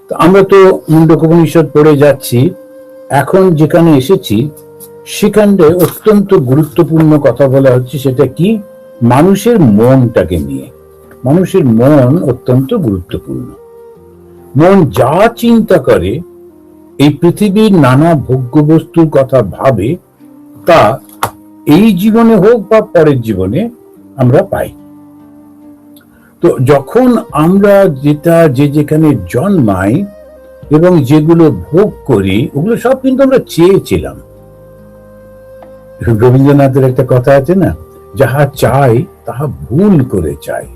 তো আমরা তো মুন্ডকোপনিষদ পড়ে যাচ্ছি, এখন যেখানে এসেছি সেখানে অত্যন্ত গুরুত্বপূর্ণ কথা বলা হচ্ছে। সেটা কি? মানুষের মনটাকে নিয়ে। মানুষের মন অত্যন্ত গুরুত্বপূর্ণ। মন যা চিন্তা করে, এই পৃথিবীর নানা ভোগ্য বস্তুর কথা ভাবে, তা এই জীবনে হোক বা পরের জীবনে আমরা পাই। তো যখন আমরা যে যেখানে জন্মাই এবং যেগুলো ভোগ করি, ওগুলো সব কিন্তু আমরা চেয়েছিলাম। রবীন্দ্রনাথের একটা কথা আছে না, যাহা চাই তাহা ভুল করে চাই,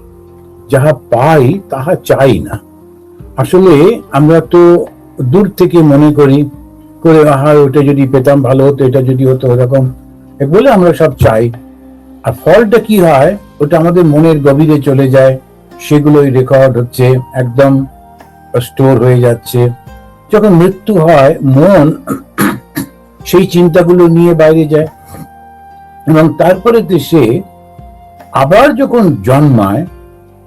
যাহা পাই তাহা চাই না। আসলে আমরা তো দূর থেকে মনে করি করে, আহা ওটা যদি পেতাম ভালো হতো, এটা যদি হতো ওরকম বলে আমরা সব চাই। আর ফলটা কি হয়, ওটা আমাদের মনের গভীরে চলে যায়, সেগুলোই রেকর্ড হচ্ছে, একদম স্টোর হয়ে যাচ্ছে। যখন মৃত্যু হয়, মন সেই চিন্তাগুলো নিয়ে বাইরে যায়, এবং তারপরে সে আবার যখন জন্মায়,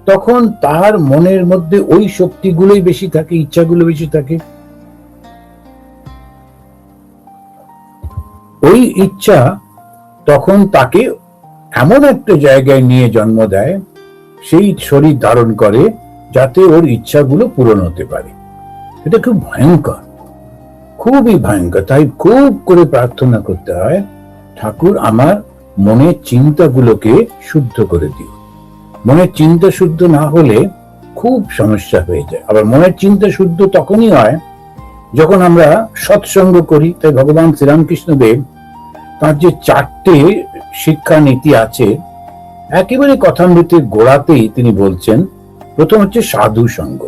তখন তার মনের মধ্যে ওই শক্তিগুলোই বেশি থাকে, ইচ্ছাগুলো বেশি থাকে। ওই ইচ্ছা তখন তাকে এমন একটা জায়গায় নিয়ে জন্ম দেয়, সেই শরীর ধারণ করে, যাতে ওর ইচ্ছাগুলো পূরণ হতে পারে। এটা খুব ভয়ঙ্কর, খুবই ভয়ঙ্কর। তাই খুব করে প্রার্থনা করতে হয়, ঠাকুর আমার মনের চিন্তাগুলোকে শুদ্ধ করে দিও। মনের চিন্তা শুদ্ধ না হলে খুব সমস্যা হয়ে যায়। আবার মনের চিন্তা শুদ্ধ তখনই হয় যখন আমরা সৎসঙ্গ করি। তাই ভগবান শ্রীরামকৃষ্ণদেব তার যে 4টে শিক্ষা নীতি আছে, একেবারে কথামৃতের গোড়াতেই তিনি বলছেন, প্রথম হচ্ছে সাধু সঙ্গ।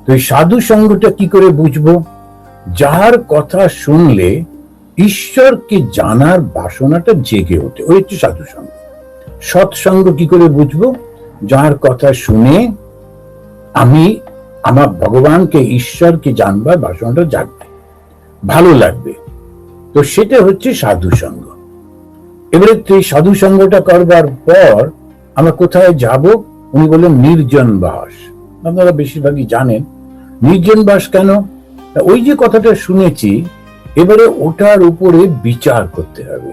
তো এই সাধু সঙ্গটা কি করে বুঝবো? যার কথা শুনলে ঈশ্বরকে জানার বাসনাটা জেগে ওঠে, ওই হচ্ছে সাধু সঙ্গ। সৎসঙ্গ কি করে বুঝবো? যার কথা শুনে আমি আমার ভগবানকে, ঈশ্বরকে জানবার বাসনাটা জাগবে, ভালো লাগবে, তো সেটা হচ্ছে সাধু সঙ্গ। এবারে এই সাধু সঙ্গটা করবার পর আমরা কোথায় যাব? উনি বললেন নির্জন বাস। আপনারা বেশিরভাগই জানেন নির্জন বাস কেন। ওই যে কথাটা শুনেছি, এবারে ওটার উপরে বিচার করতে হবে।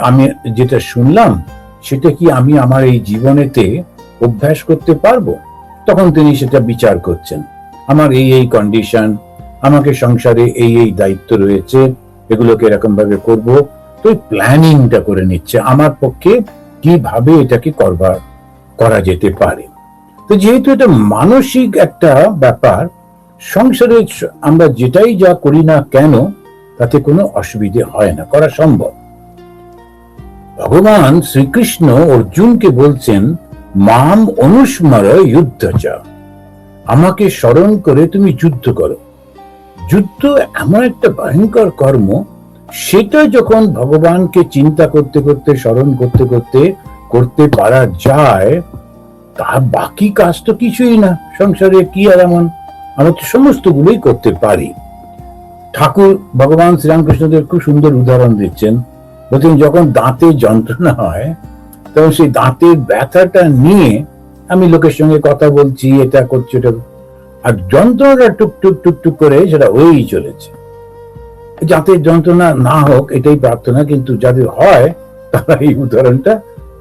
আমি যেটা শুনলাম সেটা কি আমি আমার এই জীবনেতে অভ্যাস করতে পারবো? তখন তিনি সেটা বিচার করছেন, আমার এই এই কন্ডিশন, আমাকে সংসারে এই এই দায়িত্ব রয়েছে, এগুলোকে এরকম ভাবে করব। তো প্ল্যানিংটা করে নিচ্ছে আমার পক্ষে কিভাবে এটাকে করা যেতে পারে। তো যেহেতু এটা মানসিক একটা ব্যাপার, সংসারে আমরা যেটাই যা করি না কেন তাতে কোনো অসুবিধে হয় না, করা সম্ভব। ভগবান শ্রীকৃষ্ণ অর্জুনকে বলছেন, মাম অনুস্মর যুদ্ধচা, আমাকে স্মরণ করে তুমি যুদ্ধ করো। যুদ্ধ এমন একটা ভয়ঙ্কর কর্ম, সেটা যখন ভগবানকে চিন্তা করতে করতে, স্মরণ করতে করতে করতে পারা যায়, তার বাকি কাজ তো কিছুই না। সংসারে কি আর এমন, আমরা তো সমস্তগুলোই করতে পারি। ঠাকুর ভগবান শ্রীরামকৃষ্ণদেব খুব সুন্দর উদাহরণ দিচ্ছেন। বলছেন, যখন দাঁতে যন্ত্রণা হয়, তখন সেই দাঁতের ব্যথাটা নিয়ে আমি লোকের সঙ্গে কথা বলছি, এটা করছি, ওটা, আর যন্ত্রণাটা টুকটুক টুকটুক করে সেটা হয়েই চলেছে। দাঁতের যন্ত্রণা না হোক এটাই প্রার্থনা, কিন্তু যাদের হয় তারা এই উদাহরণটা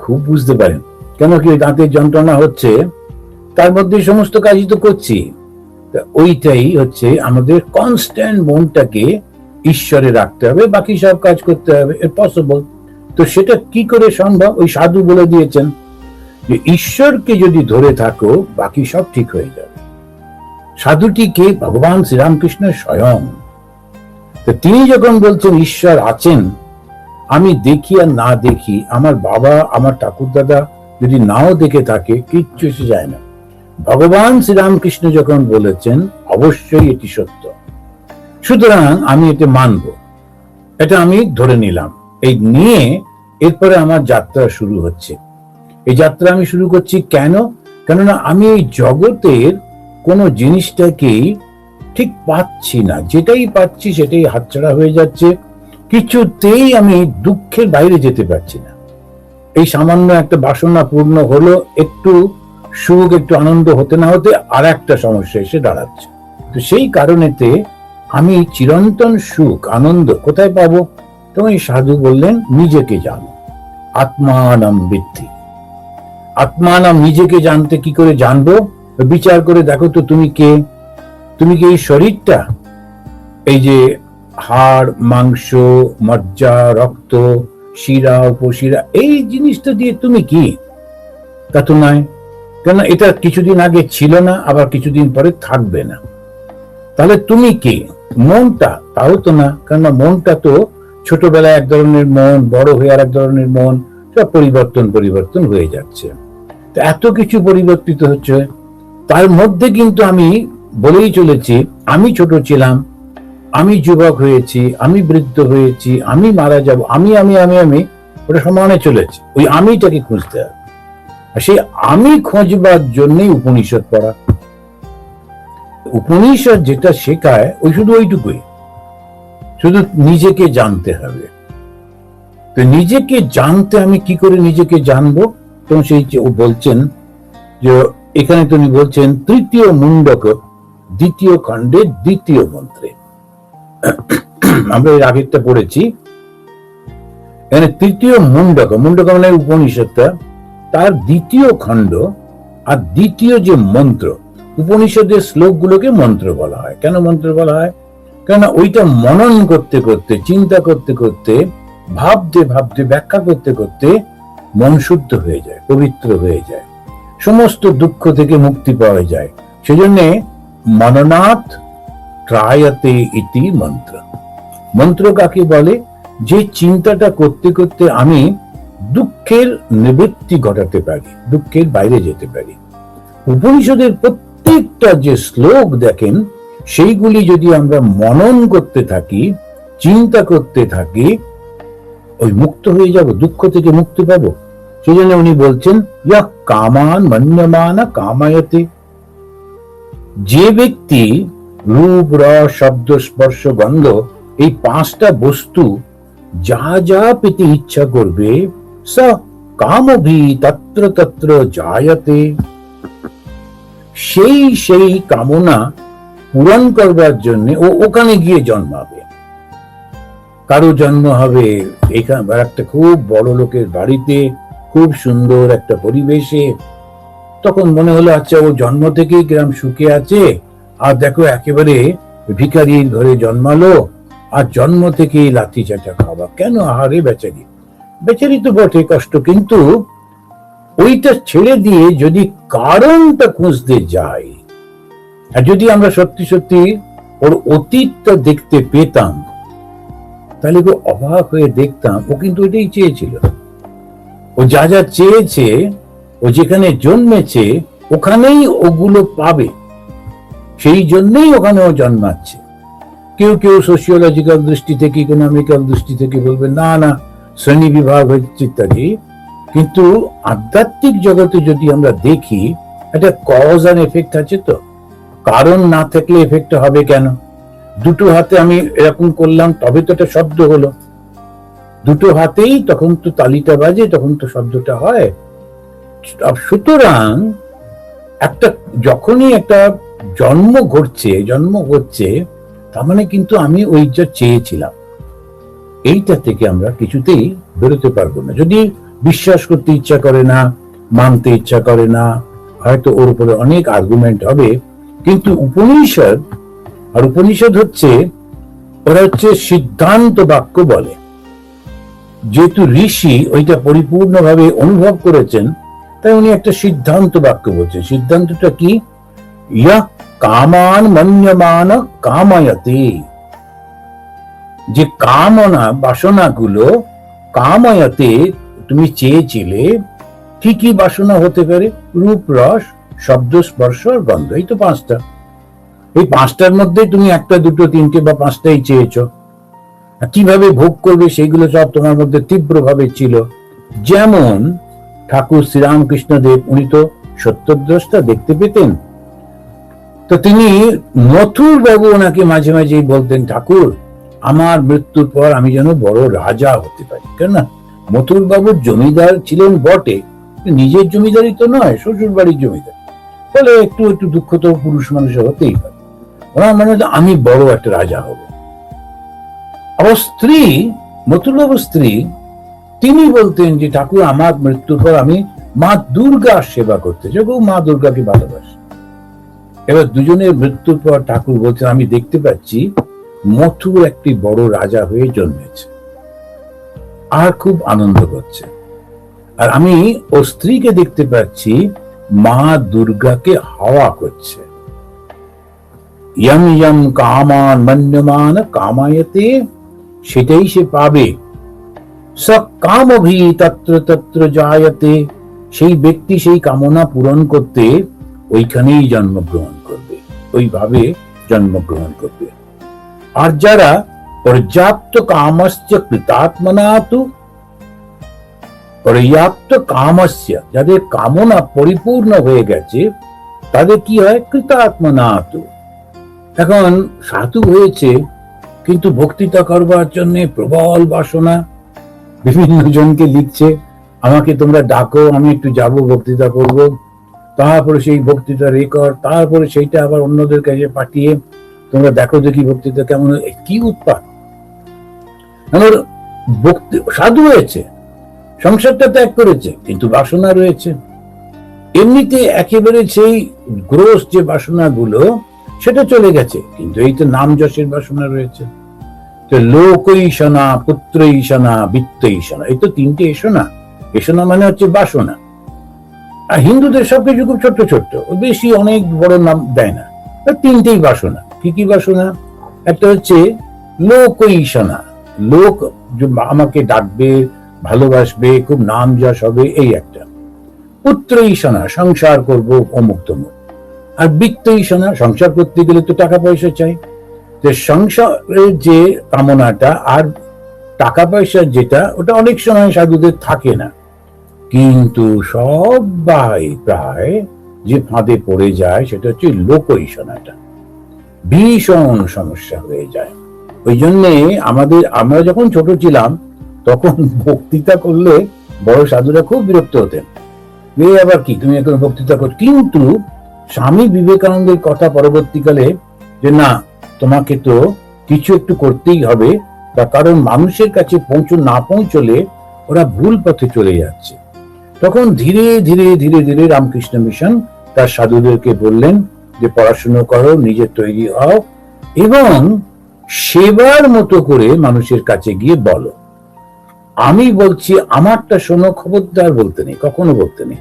খুব বুঝতে পারেন। কেন কি, দাঁতের যন্ত্রণা হচ্ছে, তার মধ্যে সমস্ত কাজই তো করছি। ওইটাই হচ্ছে আমাদের কনস্ট্যান্ট মনটাকে ঈশ্বরে রাখতে হবে, বাকি সব কাজ করতে হবে, পসিবল। তো সেটা কি করে সম্ভব? ওই সাধু বলে দিয়েছেন যে ঈশ্বরকে যদি ধরে থাকো, বাকি সব ঠিক হয়ে যাবে। সাধুটি কে? ভগবান শ্রীরামকৃষ্ণ স্বয়ং। তো তিনি যখন বলছেন ঈশ্বর আছেন, আমি দেখি আর না দেখি, আমার বাবা, আমার ঠাকুর দাদা যদি নাও দেখে থাকে, কিচ্ছু এসে যায় না। ভগবান শ্রীরামকৃষ্ণ যখন বলেছেন, অবশ্যই এটি সত্য, সুতরাং আমি এতে মানব, এটা আমি ধরে নিলাম। এই নিয়ে এরপরে আমার যাত্রা শুরু হচ্ছে। এই যাত্রা আমি শুরু করছি কেন? কেননা আমি এই জগতের কোন জিনিসটাকেই ঠিক পাচ্ছি না, যেটাই পাচ্ছি সেটাই হাতছাড়া হয়ে যাচ্ছে, কিছুতেই আমি দুঃখের বাইরে যেতে পারছি না। এই সামান্য একটা বাসনা পূর্ণ হলো, একটু সুখ একটু আনন্দ হতে না হতে আর একটা সমস্যা এসে দাঁড়াচ্ছে। তো সেই কারণেতে আমি চিরন্তন সুখ আনন্দ কোথায় পাবো? তো এই সাধু বললেন, নিজেকে জানো, আত্মানাম বিদ্ধি। আত্মানাম, নিজেকে জানতে কি করে জানবো? বিচার করে দেখো তো তুমি কে? তুমি কি এই শরীরটা, এই যে হাড় মাংস মজ্জা রক্ত শিরা উপশিরা, এই জিনিসটা দিয়ে তুমি কি? তা তো নয়। কেন? এটা কিছুদিন আগে ছিল না, আবার কিছুদিন পরে থাকবে না। তাহলে তুমি কে? মনটা? তাও তো না, কেননা মনটা তো ছোটবেলায় এক ধরনের মন, বড় হয়ে আর এক ধরনের মন, সব পরিবর্তন হয়ে যাচ্ছে। তো এত কিছু পরিবর্তিত হচ্ছে, তার মধ্যে কিন্তু আমি বলেই চলেছি, আমি ছোট ছিলাম, আমি যুবক হয়েছি, আমি বৃদ্ধ হয়েছি, আমি মারা যাব, আমি আমি আমি আমি ওটা সমানে চলেছে। ওই আমিটাকে খুঁজতে হবে, আর সেই আমি খোঁজবার জন্যই উপনিষদ পড়া। উপনিষদ যেটা শেখায় ওই শুধু ওইটুকুই, শুধু নিজেকে জানতে হবে। তো নিজেকে জানতে আমি কি করে নিজেকে জানবো? তো সেই বলছেন যে, এখানে তিনি বলছেন তৃতীয় মুন্ডক দ্বিতীয় খণ্ডের দ্বিতীয় মন্ত্রে, আমরা এর আগেরটা পড়েছি, এখানে তৃতীয় মুন্ডক, মুন্ডক মানে উপনিষদটা, তার দ্বিতীয় খণ্ড আর দ্বিতীয় যে মন্ত্র, উপনিষদের শ্লোকগুলোকে মন্ত্র বলা হয়। কেন মন্ত্র বলা হয়? কেননা ওইটা মনন করতে করতে, চিন্তা করতে করতে, ভাবতে ভাবতে, ব্যাখ্যা করতে করতে মন শুদ্ধ হয়ে যায়, পবিত্র হয়ে যায়, সমস্ত দুঃখ থেকে মুক্তি পাওয়া যায়। সেজন্য মননাথ ত্রায়তে ইতি মন্ত্র। মন্ত্র কাকে বলে? যে চিন্তাটা করতে করতে আমি দুঃখের নিবৃত্তি ঘটাতে পারি, দুঃখের বাইরে যেতে পারি। উপনিষদের প্রত্যেকটা যে শ্লোক দেখেন, সেইগুলি যদি আমরা মনন করতে থাকি, চিন্তা করতে থাকি, ওই মুক্ত হয়ে যাব, দুঃখ থেকে মুক্তি পাবো। সেই জন্য উনি বলছেন, ইয়া কামান মন্যমান কামায়তে। যে ব্যক্তি রূপ রস শব্দ স্পর্শ গন্ধ এই পাঁচটা বস্তু যা যা পেতে ইচ্ছা করবে, স কামভি তত্র তত্র জায়তে, সেই সেই কামনা পূরণ করবার জন্য ও ওখানে গিয়ে জন্মাবে। কারো জন্ম হবে এখানে একটা খুব বড় লোকের বাড়িতে, খুব সুন্দর একটা পরিবেশে, তখন মনে হলো আচ্ছা ও জন্ম থেকেই গ্রাম সুখে আছে, আর দেখো একেবারে ভিখারির ঘরে জন্মালো, আর জন্ম থেকেই লাথি চাটা খাওয়া। কেন? আহারে বেচারি, বেচারি তো বটে কষ্ট, কিন্তু ওইটা ছেড়ে দিয়ে যদি কারণটা খুঁজতে যাই, আর যদি আমরা সত্যি সত্যি ওর অতীতটা দেখতে পেতাম, তাহলে তো অবাক হয়ে দেখতাম ও কিন্তু ওইটাই চেয়েছিল। ও যা যা চেয়েছে, ও যেখানে জন্মেছে ওখানেই ওগুলো পাবে, সেই জন্যই ওখানে ও জন্মাচ্ছে। কেউ কেউ সোশিওলজিক্যাল দৃষ্টি থেকে, ইকোনমিক্যাল দৃষ্টি থেকে বলবে না না শ্রেণী বিভাগ হচ্ছে ইত্যাদি, কিন্তু আধ্যাত্মিক জগতে যদি আমরা দেখি, একটা কজ আর এফেক্ট আছে। তো কারণ না থাকলে এফেক্ট হবে কেন? দুটো হাতে আমি এরকম করলাম তবে তো একটা শব্দ হলো, দুটো হাতেই তখন তো তালিটা বাজে, তখন তো শব্দটা হয়। সুতরাং একটা যখনই একটা জন্ম ঘটছে, তার মানে কিন্তু আমি ওই যা চেয়েছিলাম, এইটা থেকে আমরা কিছুতেই বেরোতে পারবো না। যদি বিশ্বাস করতে ইচ্ছা করে না, মানতে ইচ্ছা করে না, হয়তো ওর উপরে অনেক আর্গুমেন্ট হবে, কিন্তু উপনিষদ হচ্ছে, ওরা হচ্ছে সিদ্ধান্ত বাক্য বলে। যেহেতু ঋষি ওইটা পরিপূর্ণভাবে অনুভব করেছেন, তাই উনি একটা সিদ্ধান্ত বাক্য বলছেন। সিদ্ধান্তটা কি? ইয়া কামান মন্যমান কামায়তে। যে কামনা বাসনাগুলো কামায়তে তুমি চেয়েছিলে, কি কি বাসনা হতে পারে? রূপ রস শব্দ স্পর্শ আর গন্ধ, এই তো পাঁচটা। এই পাঁচটার মধ্যে তুমি একটা দুটো তিনটে বা পাঁচটাই চেয়েছ। কিভাবে ভোগ করবে সেইগুলো সব তোমার মধ্যে তীব্রভাবে ছিল। যেমন ঠাকুর শ্রীরামকৃষ্ণদেব, উনি তো সত্যদ্রষ্টা, দেখতে পেতেন। তো তিনি মথুর বাবু ওনাকে মাঝে মাঝেই বলতেন, ঠাকুর আমার মৃত্যুর পর আমি যেন বড় রাজা হতে পারি। কেন? মথুর বাবুর জমিদার ছিলেন বটে, নিজের জমিদারি তো নয়, শ্বশুর বাড়ির জমিদারি, বলে একটু একটু দুঃখ তো পুরুষ মানুষ হতেই পারে। ওনার মনে হতো আমি বড় একটা রাজা হব। আবার স্ত্রী, মথুরবাবুর স্ত্রী, তিনি বলতেন যে ঠাকুর আমার মৃত্যুর পর আমি মা দুর্গার সেবা করতে চাই, মা দুর্গাকে ভালোবাসি। এবার দুজনের মৃত্যুর পর ঠাকুর বলছেন আমি দেখতে পাচ্ছি মথুর একটি বড় রাজা হয়ে জন্মেছে আর খুব আনন্দ করছে, আর আমি ও স্ত্রীকে দেখতে পাচ্ছি মা দুর্গাকে হাওয়া করছে। ইয়ম ইয়ম কামান মন্যমান কামায়তে, সেটাই সে পাবে। স কামভি তত্র তত্র জায়তে, সেই ব্যক্তি সেই কামনা পূরণ করতে ওইখানেই জন্মগ্রহণ করবে, ওইভাবে জন্মগ্রহণ করবে। আর যারা পর্যাপ্ত কামস্য কৃতাত্মনাতু, পর্যাপ্ত কামস্য, যাদের কামনা পরিপূর্ণ হয়ে গেছে তাদের কি হয়, কৃতাত্মনাতু। এখন সাধু হয়েছে কিন্তু বক্তৃতা করবার জন্য প্রবল বাসনা, বিভিন্ন জনকে লিখছে আমাকে তোমরা ডাকো, আমি একটু যাব বক্তৃতা করব, তারপরে সেই বক্তৃতা রেকর্ড, তারপরে সেইটা আবার অন্যদের কাছে পাঠিয়ে তোমরা দেখো দেখি বক্তৃতা কেমন, কি উৎপাত। আমার সাধু হয়েছে, সংসারটা ত্যাগ করেছে, কিন্তু বাসনা রয়েছে। এমনিতে একেবারে সেই গ্রোস যে বাসনা গুলো সেটা চলে গেছে, কিন্তু এই তো নাম যশের বাসনা রয়েছে। তো লোক ঈশনা, পুত্র ঈশনা, বিত্ত ঈশনা, এই তো তিনটে এসনা। এসনা মানে হচ্ছে বাসনা। আর হিন্দুদের সবকিছু খুব ছোট্ট ছোট্ট, বেশি অনেক বড় নাম দেয় না, তিনটেই বাসনা। কি কি বাসনা? একটা হচ্ছে লোক ঈশনা, লোক আমাকে ডাকবে, ভালোবাসবে, খুব নাম যশ হবে, এই একটা। পুত্র ঈশনা, সংসার করব অমুক তমুক। আর বিত্ত ঈশনা, সংসার করতে গেলে তো টাকা পয়সা চাই। যে সংসারের যে কামনাটা আর টাকা পয়সার যেটা, ওটা অনেক সময় সাধুদের থাকে না, কিন্তু সবাই প্রায় যে ফাঁদে পড়ে যায় সেটা হচ্ছে লোক ঈশনাটা, ভীষণ সমস্যা হয়ে যায়। ওই জন্যে আমরা যখন ছোট ছিলাম তখন বক্তৃতা করলে বড় সাধুরা খুব বিরক্ত হতেন, আবার কি তুমি এখন বক্তৃতা কর। কিন্তু স্বামী বিবেকানন্দের কথা পরবর্তীকালে যে না, তোমাকে তো কিছু একটু করতেই হবে, তার কারণ মানুষের কাছে না পৌঁছলে ওরা ভুল পথে চলে যাচ্ছে। তখন ধীরে ধীরে ধীরে ধীরে রামকৃষ্ণ মিশন তার সাধুদেরকে বললেন যে পড়াশুনো করো, নিজে তৈরি হও এবং সেবার মতো করে মানুষের কাছে গিয়ে বলো। আমি বলছি আমারটা শোনো, খবরদার বলতে নেই, কখনো বলতে নেই।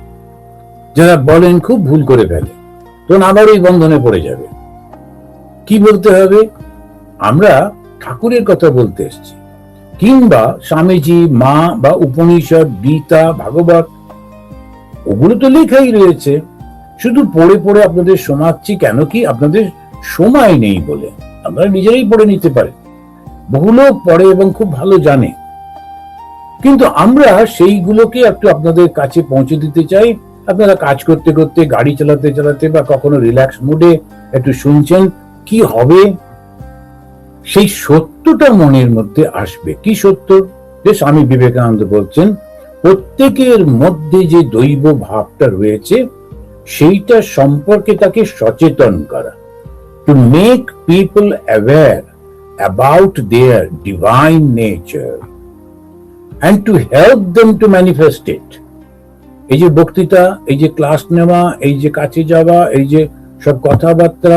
যারা বলেন খুব ভুল করে ফেলে, তখন আবার ওই বন্ধনে পড়ে যাবে। কি বলতে হবে? আমরা ঠাকুরের কথা বলতে এসেছি, কিংবা স্বামীজি, মা বা উপনিষদ, গীতা, ভাগবত, ওগুলো তো লেখাই রয়েছে, শুধু পড়ে পড়ে আপনাদের শোনাচ্ছি। কেন কি? আপনাদের সময় নেই বলে। আপনারা নিজেরাই পড়ে নিতে পারেন, বহু লোক পড়ে এবং খুব ভালো জানে, কিন্তু আমরা সেইগুলোকে একটু আপনাদের কাছে পৌঁছে দিতে চাই। আপনারা কাজ করতে করতে, গাড়ি চালাতে চালাতে বা কখনো রিল্যাক্স মুডে একটু শুনছেন, কি হবে সেই সত্যটা মনের মধ্যে আসবে। কি সত্য? যে স্বামী বিবেকানন্দ বলছেন প্রত্যেকের মধ্যে যে দৈব ভাবটা রয়েছে সেইটা সম্পর্কে তাকে সচেতন করা, to make people aware about their divine nature and to help them to manifest it. এই যে বক্তৃতা, এই যে ক্লাস নেওয়া, এই যে কাছে যাওয়া, এই যে সব কথাবার্তা,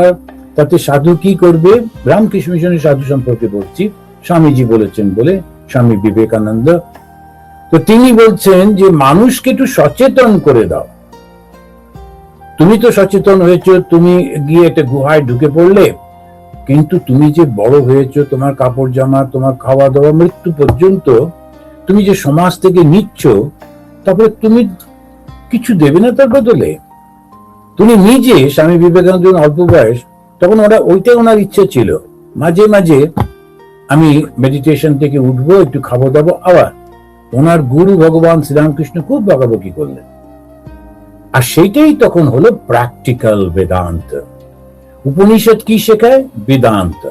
তাতে সাধু কি করবে? রামকৃষ্ণ মিশনের সাধু সম্পর্কে বলছি, স্বামীজি বলেছেন বলে, স্বামী বিবেকানন্দ। তো তিনি বলছেন যে মানুষকে একটু সচেতন করে দাও। তুমি তো সচেতন হয়েছো, তুমি গিয়ে একটা গুহায় ঢুকে পড়লে, কিন্তু তুমি যে বড় হয়েছো, তোমার কাপড় জামা, তোমার খাওয়া দাওয়া, মৃত্যু পর্যন্ত তুমি যে সমাজ থেকে নিচ্ছ, তারপরে তুমি কিছু দেবে না তার বদলে? তুমি নিজে, স্বামী বিবেকানন্দ যখন অল্প বয়স, তখন ওইটাই ওনার ইচ্ছে ছিল, মাঝে মাঝে আমি মেডিটেশন থেকে উঠবো, একটু খাবো দাবো। আবার ওনার গুরু ভগবান শ্রীরামকৃষ্ণ খুব বকাবকি করলেন, আর সেইটাই তখন হলো প্র্যাকটিক্যাল বেদান্ত। উপনিষদ কি শেখায়? বেদান্ত,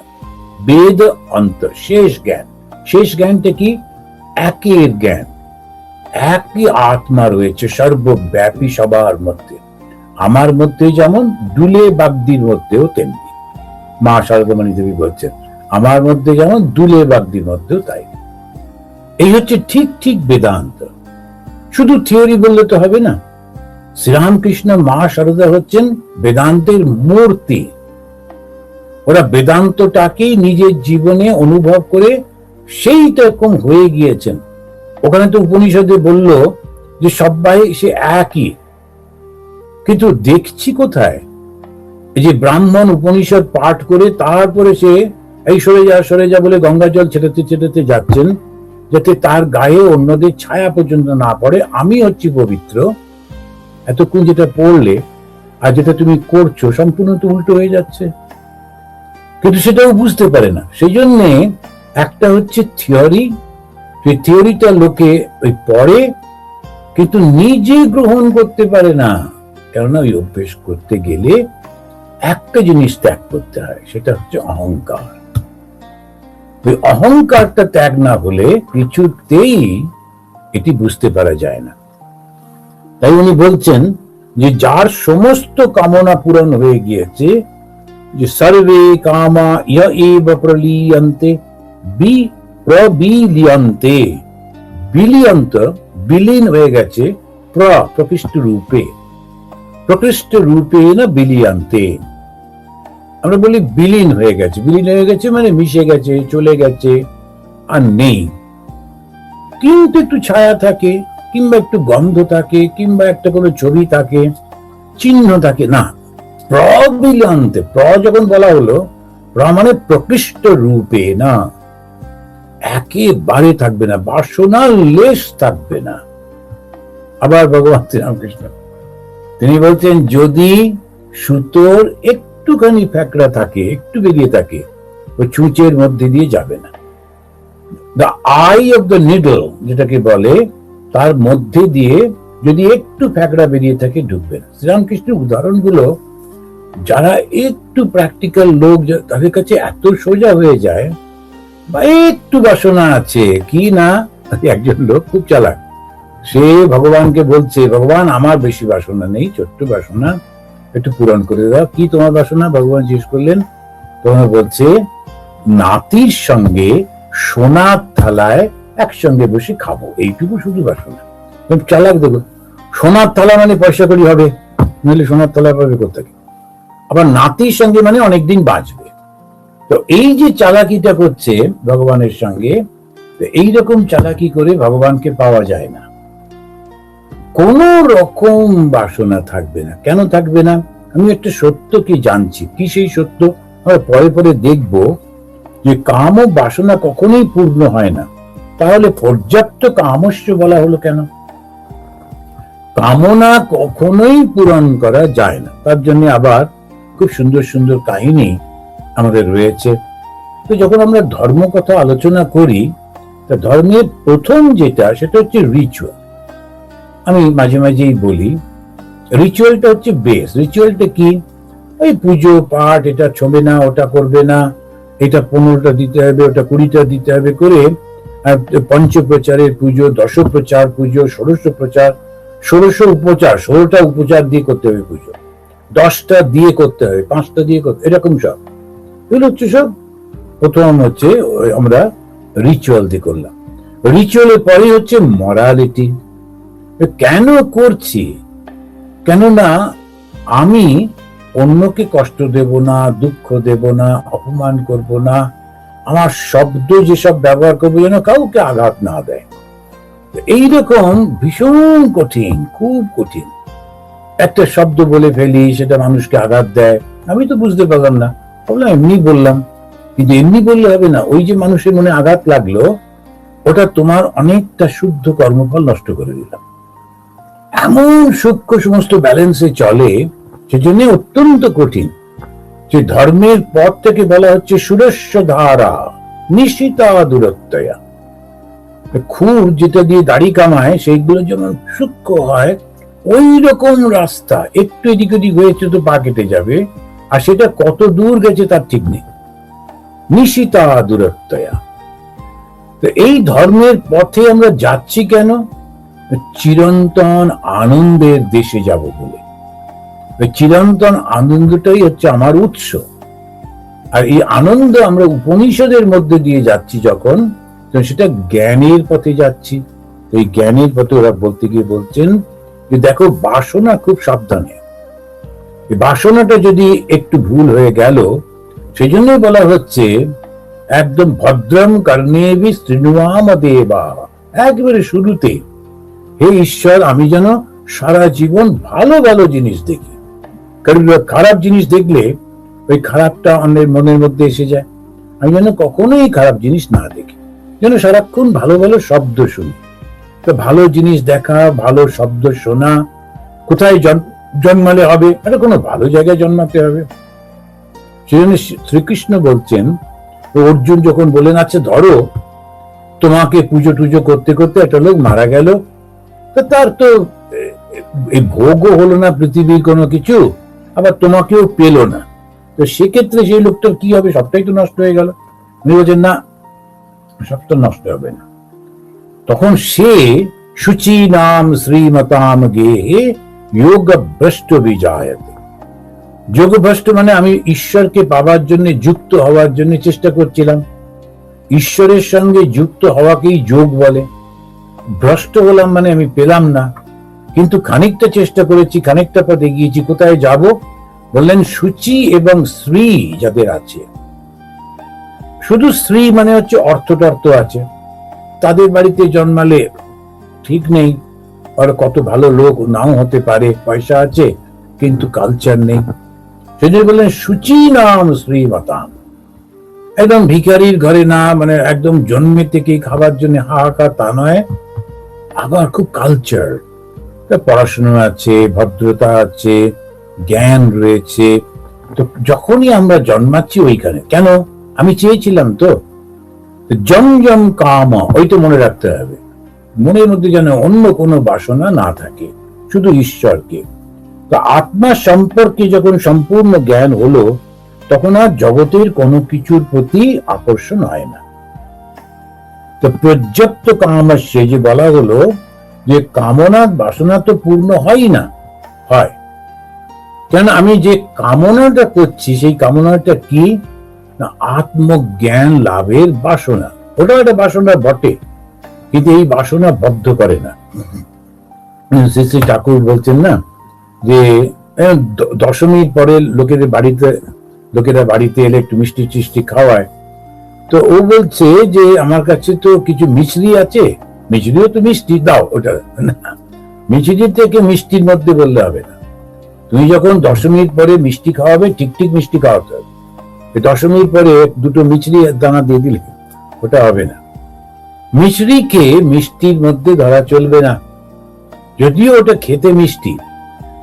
বেদ অন্ত, শেষ জ্ঞান। শেষ জ্ঞানটা কি? একের জ্ঞান, একই আত্মা রয়েছে সর্বব্যাপী সবার মধ্যে। আমার মধ্যে যেমন দুলে বাগদির মধ্যেও তেমনি। মা শারদামণি দেবী বলছেন আমার মধ্যে যেমন দুলে বাগদির মধ্যেও তাই। এই হচ্ছে ঠিক ঠিক বেদান্ত। শুধু থিওরি বললে তো হবে না। শ্রীরামকৃষ্ণ মা শারদা হচ্ছেন বেদান্তের মূর্তি। ওরা বেদান্তটাকেই নিজের জীবনে অনুভব করে সেইটা এরকম হয়ে গিয়েছেন। ওখানে তো উপনিষদে বলল যে সবাই সে একই, কিন্তু দেখছি কোথায়? এই যে ব্রাহ্মণ উপনিষদ পাঠ করে তারপরে সে এই সরে যা বলে গঙ্গা জল ছেটাতে ছেটাতে যাচ্ছেন, যাতে তার গায়ে অন্যদের ছায়া পর্যন্ত না পড়ে। আমি হচ্ছি পবিত্র। এতক্ষণ যেটা পড়লে আর যেটা তুমি করছো সম্পূর্ণ তো উল্টো হয়ে যাচ্ছে, কিন্তু সেটাও বুঝতে পারে না। সেই জন্যে একটা হচ্ছে থিওরি, সেই থিওরিটা লোকে ওই পড়ে কিন্তু নিজে গ্রহণ করতে পারে না। কেননা ওই অভ্যেস করতে গেলে একটা জিনিস ত্যাগ করতে হয়, সেটা হচ্ছে অহংকার। ওই অহংকারটা ত্যাগ না হলে কিছুতেই এটি বুঝতে পারা যায় না। তাই উনি বলছেন যে যার সমস্ত কামনা পূরণ হয়ে গিয়েছে, যে সর্বে কামা ইয় এব প্রলীয়ন্তে প্রবিলিয়ন্তে, বিলিয়ন্ত বিলীন হয়ে গেছে, প্রকৃষ্ট রূপে, প্রকৃষ্ট রূপে না বিলিয়ন্তে। আমরা বলি বিলীন হয়ে গেছে। বিলীন হয়ে গেছে মানে মিশে গেছে, চলে গেছে, আর নেই। কিন্তু একটু ছায়া থাকে, কিংবা একটু গন্ধ থাকে, কিংবা একটা কোনো ছবি থাকে, চিহ্ন থাকে না। প্রবিলিয়ন্তে, যখন বলা হলো, মানে প্রকৃষ্ট রূপে না, একেবারে থাকবে না, বাসনার লেশ থাকবে না। আবার ভগবান শ্রীরামকৃষ্ণ তিনি বলছেন যদি সুতোর একটুখানি ফ্যাকড়া থাকে, একটু বেরিয়ে থাকে, ওই চুঁচের মধ্যে দিয়ে যাবে না। The I of the needle যেটাকে বলে, তার মধ্যে দিয়ে যদি একটু ফ্যাকড়া বেরিয়ে থাকে ঢুকবে না। শ্রীরামকৃষ্ণের উদাহরণগুলো যারা একটু প্র্যাকটিক্যাল লোক, তাদের কাছে এত সোজা হয়ে যায়। বা একটু বাসনা আছে কি না, একজন লোক খুব চালাক, সে ভগবানকে বলছে ভগবান আমার বেশি বাসনা নেই, ছোট্ট বাসনা, একটু পূরণ করে দাও। কি তোমার বাসনা? ভগবান জিজ্ঞেস করলেন। তোমার বলছে নাতির সঙ্গে সোনার থালায় একসঙ্গে বসে খাবো, এইটুকু শুধু বাসনা। চালাক দেখো, সোনার থালা মানে পয়সা করি হবে, নাহলে সোনার থালা পাবে কোথায়? আবার নাতির সঙ্গে মানে অনেকদিন বাঁচবে। তো এই যে চালাকিটা করছে ভগবানের সঙ্গে, এইরকম চালাকি করে ভগবানকে পাওয়া যায় না। কোন রকম বাসনা থাকবে না। কেন থাকবে না? আমি একটা সত্য কি জানছি। কি সেই সত্য? আমরা পরে পরে দেখব যে কাম ও বাসনা কখনোই পূর্ণ হয় না। তাহলে পর্যাপ্ত কামস্য বলা হলো কেন? কামনা কখনোই পূরণ করা যায় না। তার জন্য আবার খুব সুন্দর সুন্দর কাহিনী আমাদের রয়েছে। তো যখন আমরা ধর্ম কথা আলোচনা করি, তা ধর্মের প্রথম যেটা, সেটা হচ্ছে রিচুয়াল। আমি মাঝে মাঝেই বলি রিচুয়ালটা হচ্ছে বেস। রিচুয়ালটা কি? ওই পুজো পাঠ, এটা ছবে না, ওটা করবে না, এটা 15টা দিতে হবে, ওটা 20টা দিতে হবে করে পঞ্চপ্রচারের পুজো, দশপ্রচার পুজো, ষোড়শ প্রচার, ষোড়শ উপচার, 16টা উপচার দিয়ে করতে হবে পুজো, 10টা দিয়ে করতে হবে, 5টা দিয়ে করতে, এরকম সব। এগুলো হচ্ছে সব প্রথম হচ্ছে আমরা রিচুয়াল দিয়ে করলাম। রিচুয়ালের পরে হচ্ছে মরালিটি। কেন করছি? কেননা আমি অন্যকে কষ্ট দেব না, দুঃখ দেব না, অপমান করব না, আমার শব্দ যেসব ব্যবহার করবো যেন কাউকে আঘাত না দেয়। এইরকম ভীষণ কঠিন, খুব কঠিন। একটা শব্দ বলে ফেলি, সেটা মানুষকে আঘাত দেয়, আমি তো বুঝতে পারলাম না, বললাম এমনি বললাম। কিন্তু এমনি বললে হবে না। ওই যে মানুষের মনে আঘাত লাগলো, ওটা তোমার অনেকটা শুদ্ধ কর্মফল নষ্ট করে দিলাম। এমন সূক্ষ্ম সমস্ত ব্যালেন্সে চলে, সেজন্য অত্যন্ত কঠিন। যে ধর্মের পথ থেকে বলা হচ্ছে সুরস্য ধারা নিশ্চিতা দূরত্বয়া। খুর যেটা দিয়ে দাড়ি কামায়, সেইগুলো যেমন সূক্ষ্ম হয়, ওই রকম রাস্তা একটু এদিক ওদিক হয়েছে তো পা কেটে যাবে, আর সেটা কত দূর গেছে তার ঠিক নেই। নিশিতা দূরত্বয়া। তো এই ধর্মের পথে আমরা যাচ্ছি কেন? চিরন্তন আনন্দের দেশে যাব বলে। ওই চিরন্তন আনন্দটাই হচ্ছে আমার উৎস। আর এই আনন্দ আমরা উপনিষদের মধ্যে দিয়ে যাচ্ছি যখন, সেটা জ্ঞানের পথে যাচ্ছি। এই জ্ঞানের পথে ওরা বলতে গিয়ে বলছেন যে দেখো, বাসনা খুব সাবধানে, এই বাসনাটা যদি একটু ভুল হয়ে গেল, সেই জন্যই বলা হচ্ছে একদম ভদ্রম কর্ণেভি শৃণুয়াম দেবা, একেবারে শুরুতে, হে ঈশ্বর, আমি যেন সারা জীবন ভালো ভালো জিনিস দেখি। কারণ খারাপ জিনিস দেখলে ওই খারাপটা অন্যের মনের মধ্যে এসে যায়। আমি যেন কখনোই খারাপ জিনিস না দেখি, যেন সারাক্ষণ ভালো ভালো শব্দ শুনি। তো ভালো জিনিস দেখা, ভালো শব্দ শোনা, কোথায় জন্মালে হবে, এটা কোনো ভালো জায়গায় জন্মাতে হবে। সেজন্য শ্রীকৃষ্ণ বলছেন, অর্জুন যখন বলেন আচ্ছা ধরো তোমাকে পুজো টুজো করতে করতে একটা লোক মারা গেল, তো তার তো এই ভোগও হলো না পৃথিবীর কোনো কিছু, আবার তোমাকেও পেল না, তো সেক্ষেত্রে সেই লোকটার কি হবে? সবটাই তো নষ্ট হয়ে গেল। উনি বলছেন না, সবটা নষ্ট হবে না। তখন সে শুচি নাম শ্রীমতাম গেহে যোগ ভ্রষ্ট বিজায়তে। যোগ ভ্রষ্ট মানে আমি ঈশ্বরকে পাবার জন্য, যুক্ত হওয়ার জন্য চেষ্টা করছিলাম, ঈশ্বরের সঙ্গে যুক্ত হওয়াকেই যোগ বলে। ভ্রষ্ট হলাম মানে আমি পেলাম না, কিন্তু খানিকটা চেষ্টা করেছি, খানিকটা পথ এগিয়েছি, কোথায় যাব? বললেন সূচি এবং শ্রী যাদের আছে। শুধু শ্রী মানে হচ্ছে অর্থটর্থ আছে, তাদের বাড়িতে জন্মালে ঠিক নেই, আর কত ভালো লোক নাও হতে পারে, পয়সা আছে কিন্তু কালচার নেই। সেজন্য বললেন সূচি নাম শ্রীমতাম। একদম ভিখারির ঘরে না, মানে একদম জন্মে থেকে খাবার জন্য হাহাকার তা নয়, আবার খুব কালচার, পড়াশোনা আছে, ভদ্রতা আছে, জ্ঞান রয়েছে। তো যখনই আমরা জন্মাচ্ছি ওইখানে, কেন? আমি চেয়েছিলাম তো। জম জম কাম, ওই তো মনে রাখতে হবে, মনের মধ্যে যেন অন্য কোনো বাসনা না থাকে, শুধু ঈশ্বরকে। তো আত্মা সম্পর্কে যখন সম্পূর্ণ জ্ঞান হলো, তখন আর জগতের কোনো কিছুর প্রতি আকর্ষণ হয় না। তো প্রজ্ঞপ্ত কামস্য যে বলা হলো, যে কামনা বাসনা তো পূর্ণ হয় না, হয় কেন? আমি যে কামনাটা করছি, সেই কামনাটা কি না? আত্মজ্ঞান লাভের বাসনা। ওটা একটা বাসনা বটে, কিন্তু এই বাসনা বদ্ধ করে না। শ্রী শ্রী ঠাকুর বলছেন না যে দশমীর পরে লোকেরা বাড়িতে এলে একটু মিষ্টি টিষ্টি খাওয়ায়, তো ও বলছে যে আমার কাছে তো কিছু মিছরি আছে, মিছরিও তো মিষ্টি, দাও ওটা। মিছরি থেকে মিষ্টির মধ্যে বললে হবে না। তুমি যখন দশমীর পরে মিষ্টি খাওয়াবে, ঠিক ঠিক মিষ্টি খাওয়াতে হবে। দশমীর পরে দুটো মিছরি দানা দিয়ে দিলে ওটা হবে না। মিছরিকে মিষ্টির মধ্যে ধরা চলবে না, যদিও ওটা খেতে মিষ্টি।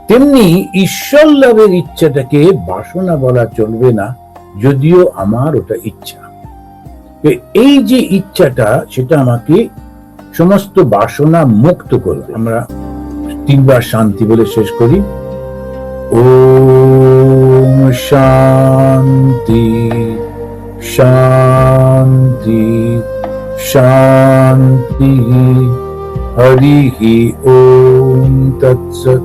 তেমনি ঈশ্বর লাভের ইচ্ছাটাকে বাসনা বলা চলবে না, যদিও আমার ওটা ইচ্ছা। এই যে ইচ্ছাটা, সেটা আমাকে সমস্ত বাসনা মুক্ত করবে। আমরা 3 বার শান্তি বলে শেষ করি। ওম শান্তি শান্তি শান্তি। হরি ওম তৎসৎ।